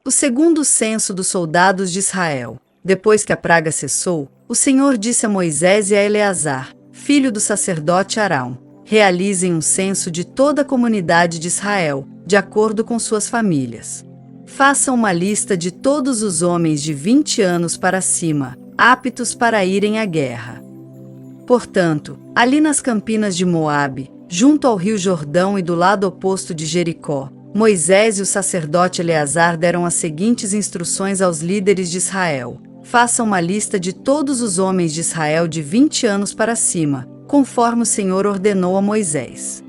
O segundo censo dos soldados de Israel. Depois que a praga cessou, o Senhor disse a Moisés e a Eleazar, filho do sacerdote Arão: realizem um censo de toda a comunidade de Israel, de acordo com suas famílias. Façam uma lista de todos os homens de 20 anos para cima, aptos para irem à guerra. Portanto, ali nas campinas de Moabe, junto ao rio Jordão e do lado oposto de Jericó, Moisés e o sacerdote Eleazar deram as seguintes instruções aos líderes de Israel: façam uma lista de todos os homens de Israel de 20 anos para cima, conforme o Senhor ordenou a Moisés.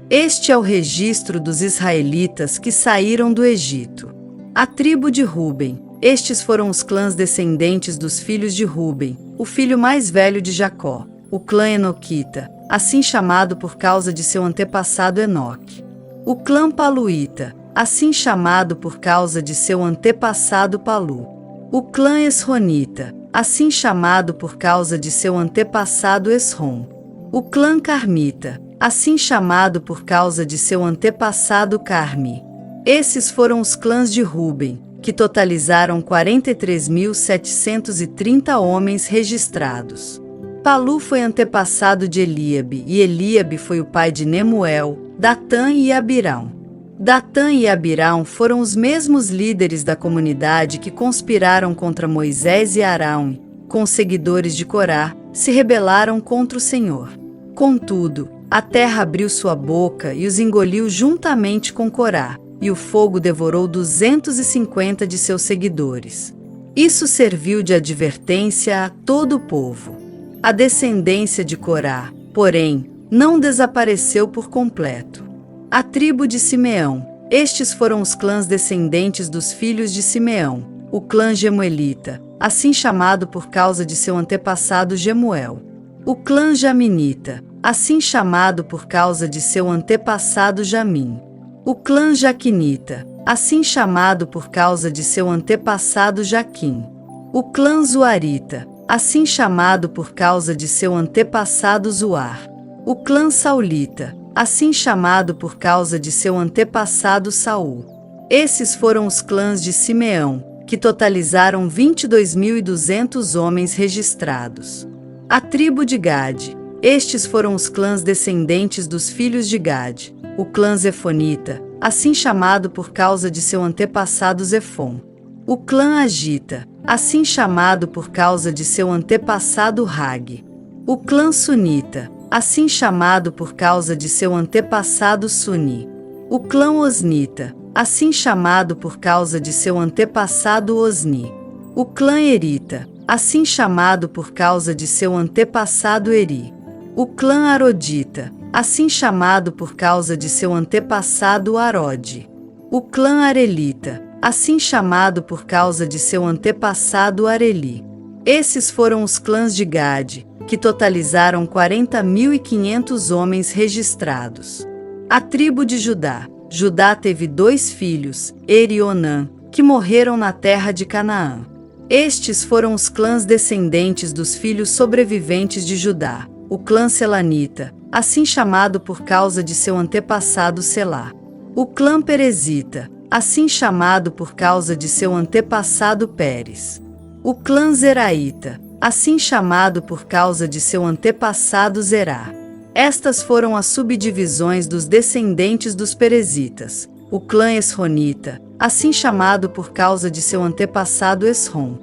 Este é o registro dos israelitas que saíram do Egito. A tribo de Ruben. Estes foram os clãs descendentes dos filhos de Ruben, o filho mais velho de Jacó, o clã Enoquita, assim chamado por causa de seu antepassado Enoque. O clã Paluíta, assim chamado por causa de seu antepassado Palu. O clã Esronita, assim chamado por causa de seu antepassado Esrom. O clã Carmita, assim chamado por causa de seu antepassado Carmi. Esses foram os clãs de Ruben, que totalizaram 43.730 homens registrados. Palu foi antepassado de Eliabe, e Eliabe foi o pai de Nemuel, Datã e Abirão. Datã e Abirão foram os mesmos líderes da comunidade que conspiraram contra Moisés e Arão, com os seguidores de Corá, se rebelaram contra o Senhor. Contudo, a terra abriu sua boca e os engoliu juntamente com Corá, e o fogo devorou 250 de seus seguidores. Isso serviu de advertência a todo o povo. A descendência de Corá, porém, não desapareceu por completo. A tribo de Simeão. Estes foram os clãs descendentes dos filhos de Simeão, o clã Gemuelita, assim chamado por causa de seu antepassado Gemuel. O clã Jaminita, assim chamado por causa de seu antepassado Jamim. O clã Jaquinita, assim chamado por causa de seu antepassado Jaquim. O clã Zuarita, assim chamado por causa de seu antepassado Zuar. O clã Saulita, assim chamado por causa de seu antepassado Saul. Esses foram os clãs de Simeão, que totalizaram 22.200 homens registrados. A tribo de Gade. Estes foram os clãs descendentes dos filhos de Gade, o clã Zefonita, assim chamado por causa de seu antepassado Zefon. O clã Agita, assim chamado por causa de seu antepassado Rag. O clã Sunita, assim chamado por causa de seu antepassado Suni. O clã Osnita, assim chamado por causa de seu antepassado Osni. O clã Erita, assim chamado por causa de seu antepassado Eri. O clã Arodita, assim chamado por causa de seu antepassado Arode. O clã Arelita, assim chamado por causa de seu antepassado Areli. Esses foram os clãs de Gade, que totalizaram 40.500 homens registrados. A tribo de Judá. Judá teve 2 filhos, Er e Onã, que morreram na terra de Canaã. Estes foram os clãs descendentes dos filhos sobreviventes de Judá, o clã Selanita, assim chamado por causa de seu antepassado Selá. O clã Perezita, assim chamado por causa de seu antepassado Pérez. O clã Zeraíta, assim chamado por causa de seu antepassado Zerá. Estas foram as subdivisões dos descendentes dos Perezitas. O clã Esronita, assim chamado por causa de seu antepassado Esrom.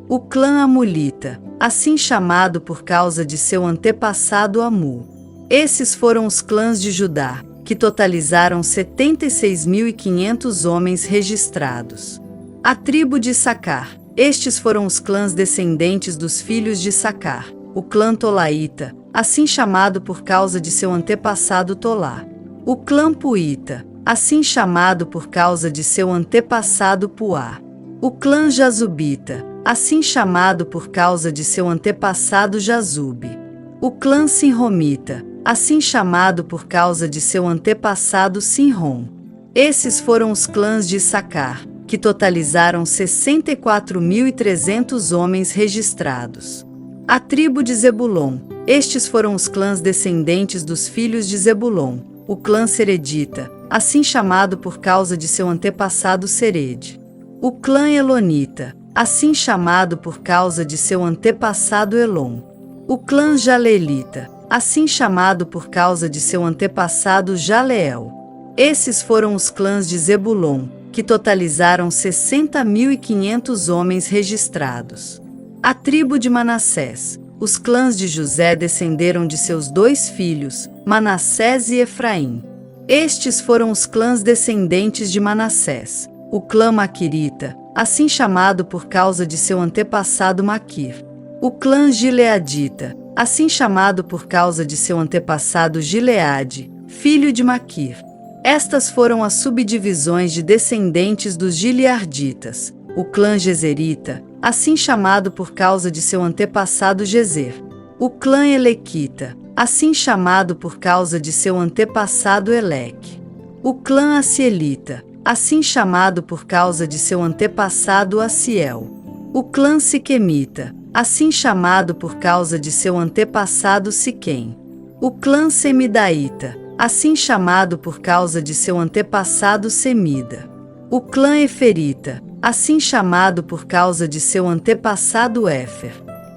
O clã Amulita, assim chamado por causa de seu antepassado Amu. Esses foram os clãs de Judá, que totalizaram 76.500 homens registrados. A tribo de Issacar. Estes foram os clãs descendentes dos filhos de Issacar, o clã Tolaíta, assim chamado por causa de seu antepassado Tolá. O clã Puíta, assim chamado por causa de seu antepassado Puá. O clã Jazubita, assim chamado por causa de seu antepassado Jazube. O clã Sinromita, assim chamado por causa de seu antepassado Sinrom. Esses foram os clãs de Issacar, que totalizaram 64.300 homens registrados. A tribo de Zebulon. Estes foram os clãs descendentes dos filhos de Zebulon, o clã Seredita, assim chamado por causa de seu antepassado Sered. O clã Elonita, assim chamado por causa de seu antepassado Elon. O clã Jalelita, assim chamado por causa de seu antepassado Jaleel. Esses foram os clãs de Zebulon, que totalizaram 60.500 homens registrados. A tribo de Manassés. Os clãs de José descenderam de seus 2 filhos, Manassés e Efraim. Estes foram os clãs descendentes de Manassés. O clã Maquirita, assim chamado por causa de seu antepassado Maquir. O clã Gileadita, assim chamado por causa de seu antepassado Gileade, filho de Maquir. Estas foram as subdivisões de descendentes dos Gilearditas. O clã Gezerita, assim chamado por causa de seu antepassado Gezer. O clã Elequita, assim chamado por causa de seu antepassado Eleque. O clã Acielita, assim chamado por causa de seu antepassado Aciel. O clã Siquemita, assim chamado por causa de seu antepassado Siquém. O clã Semidaíta, assim chamado por causa de seu antepassado Semida. O clã Eferita, assim chamado por causa de seu antepassado Éfer.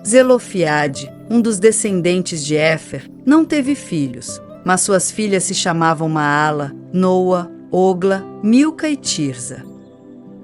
Zelofiade, um dos descendentes de Éfer, não teve filhos, mas suas filhas se chamavam Maala, Noa, Ogla, Milca e Tirza.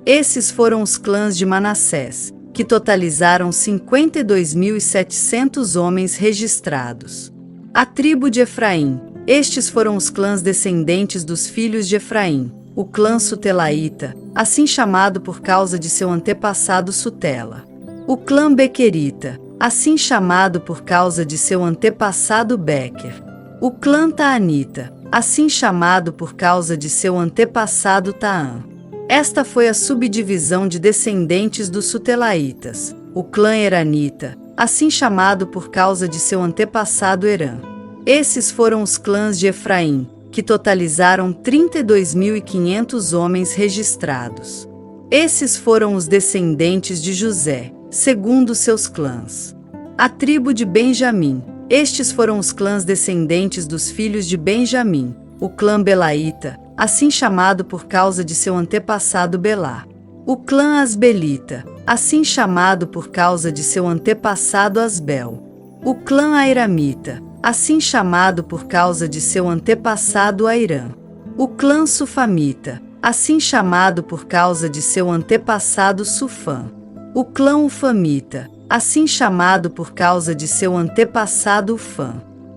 Esses foram os clãs de Manassés, que totalizaram 52.700 homens registrados. A tribo de Efraim. Estes foram os clãs descendentes dos filhos de Efraim. O clã Sutelaíta, assim chamado por causa de seu antepassado Sutela. O clã Bequerita, assim chamado por causa de seu antepassado Bequer. O clã Taanita, assim chamado por causa de seu antepassado Taã. Esta foi a subdivisão de descendentes dos Sutelaitas. O clã Eranita, assim chamado por causa de seu antepassado Herã. Esses foram os clãs de Efraim, que totalizaram 32.500 homens registrados. Esses foram os descendentes de José, segundo seus clãs. A tribo de Benjamim. Estes foram os clãs descendentes dos filhos de Benjamim. O clã Belaíta, assim chamado por causa de seu antepassado Belá. O clã Asbelita, assim chamado por causa de seu antepassado Asbel. O clã Airamita, assim chamado por causa de seu antepassado Airã. O clã Sufamita, assim chamado por causa de seu antepassado Sufã. O clã Ufamita, assim chamado por causa de seu antepassado Ufã.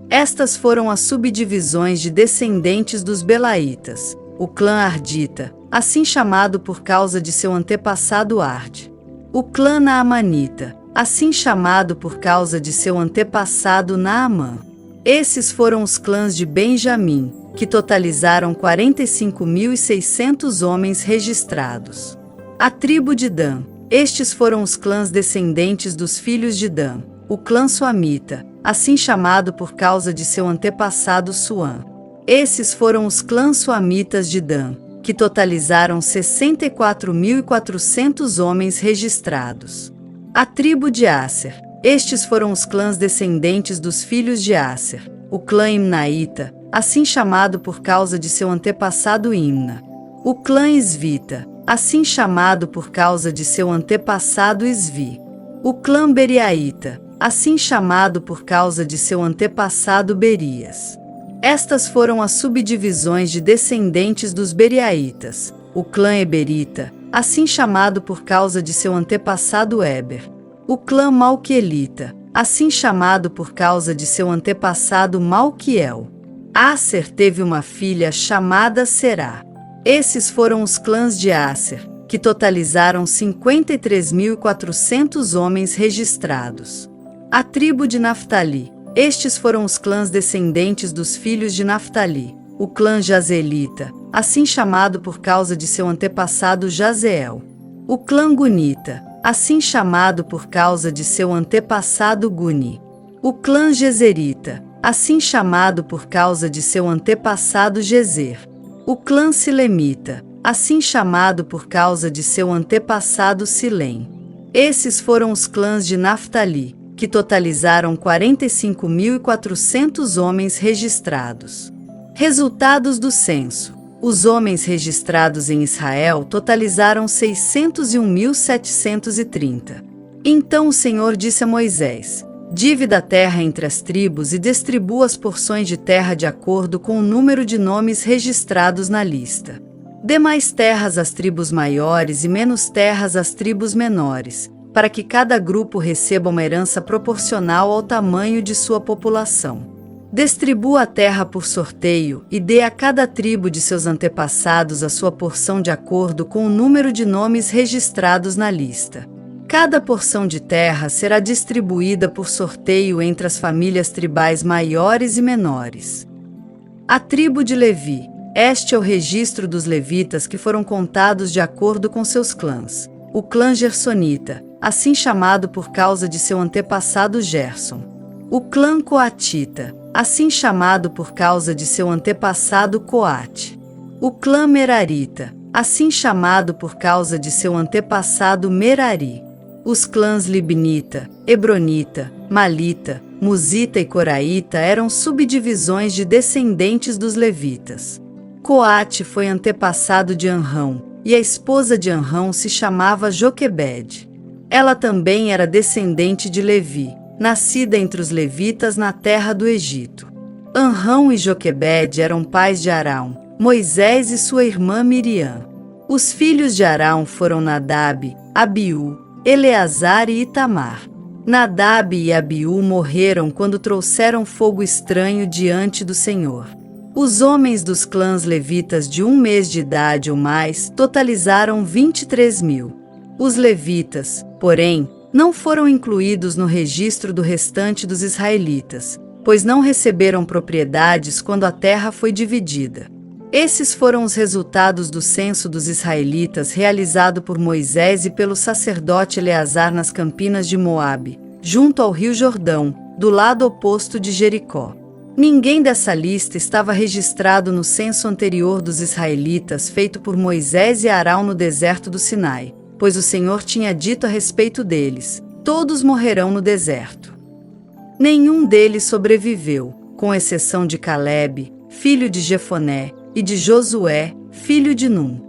Estas foram as subdivisões de descendentes dos Belaitas. O clã Ardita, assim chamado por causa de seu antepassado Arde. O clã Naamanita, assim chamado por causa de seu antepassado Naamã. Esses foram os clãs de Benjamim, que totalizaram 45.600 homens registrados. A tribo de Dan. Estes foram os clãs descendentes dos filhos de Dan. O clã Suamita, assim chamado por causa de seu antepassado Suã. Esses foram os clãs suamitas de Dan, que totalizaram 64.400 homens registrados. A tribo de Asser. Estes foram os clãs descendentes dos filhos de Asser. O clã Imnaíta, assim chamado por causa de seu antepassado Imna. O clã Isvita, assim chamado por causa de seu antepassado Isvi. O clã Beriaíta, assim chamado por causa de seu antepassado Berias. Estas foram as subdivisões de descendentes dos Beriaítas. O clã Eberita, assim chamado por causa de seu antepassado Eber. O clã Malquielita, assim chamado por causa de seu antepassado Malquiel. Asser teve uma filha chamada Será. Esses foram os clãs de Asser, que totalizaram 53.400 homens registrados. A tribo de Naftali. Estes foram os clãs descendentes dos filhos de Naftali. O clã Jazelita, assim chamado por causa de seu antepassado Jazeel. O clã Gunita, assim chamado por causa de seu antepassado Guni. O clã Gezerita, assim chamado por causa de seu antepassado Gezer. O clã Silemita, assim chamado por causa de seu antepassado Silém. Esses foram os clãs de Naftali, que totalizaram 45.400 homens registrados. Resultados do censo. Os homens registrados em Israel totalizaram 601.730. Então o Senhor disse a Moisés: divida a terra entre as tribos e distribua as porções de terra de acordo com o número de nomes registrados na lista. Dê mais terras às tribos maiores e menos terras às tribos menores, para que cada grupo receba uma herança proporcional ao tamanho de sua população. Distribua a terra por sorteio e dê a cada tribo de seus antepassados a sua porção de acordo com o número de nomes registrados na lista. Cada porção de terra será distribuída por sorteio entre as famílias tribais maiores e menores. A tribo de Levi. Este é o registro dos levitas que foram contados de acordo com seus clãs. O clã Gersonita, assim chamado por causa de seu antepassado Gerson. O clã Coatita, assim chamado por causa de seu antepassado Coate. O clã Merarita, assim chamado por causa de seu antepassado Merari. Os clãs Libnita, Hebronita, Malita, Musita e Coraíta eram subdivisões de descendentes dos levitas. Coate foi antepassado de Anrão, e a esposa de Anrão se chamava Joquebede. Ela também era descendente de Levi, nascida entre os levitas na terra do Egito. Anrão e Joquebede eram pais de Arão, Moisés e sua irmã Miriam. Os filhos de Arão foram Nadab, Abiú, Eleazar e Itamar. Nadab e Abiú morreram quando trouxeram fogo estranho diante do Senhor. Os homens dos clãs levitas de 1 mês de idade ou mais totalizaram 23.000. Os levitas, porém, não foram incluídos no registro do restante dos israelitas, pois não receberam propriedades quando a terra foi dividida. Esses foram os resultados do censo dos israelitas realizado por Moisés e pelo sacerdote Eleazar nas campinas de Moabe, junto ao rio Jordão, do lado oposto de Jericó. Ninguém dessa lista estava registrado no censo anterior dos israelitas feito por Moisés e Arão no deserto do Sinai, pois o Senhor tinha dito a respeito deles: todos morrerão no deserto. Nenhum deles sobreviveu, com exceção de Calebe, filho de Jefoné, e de Josué, filho de Num.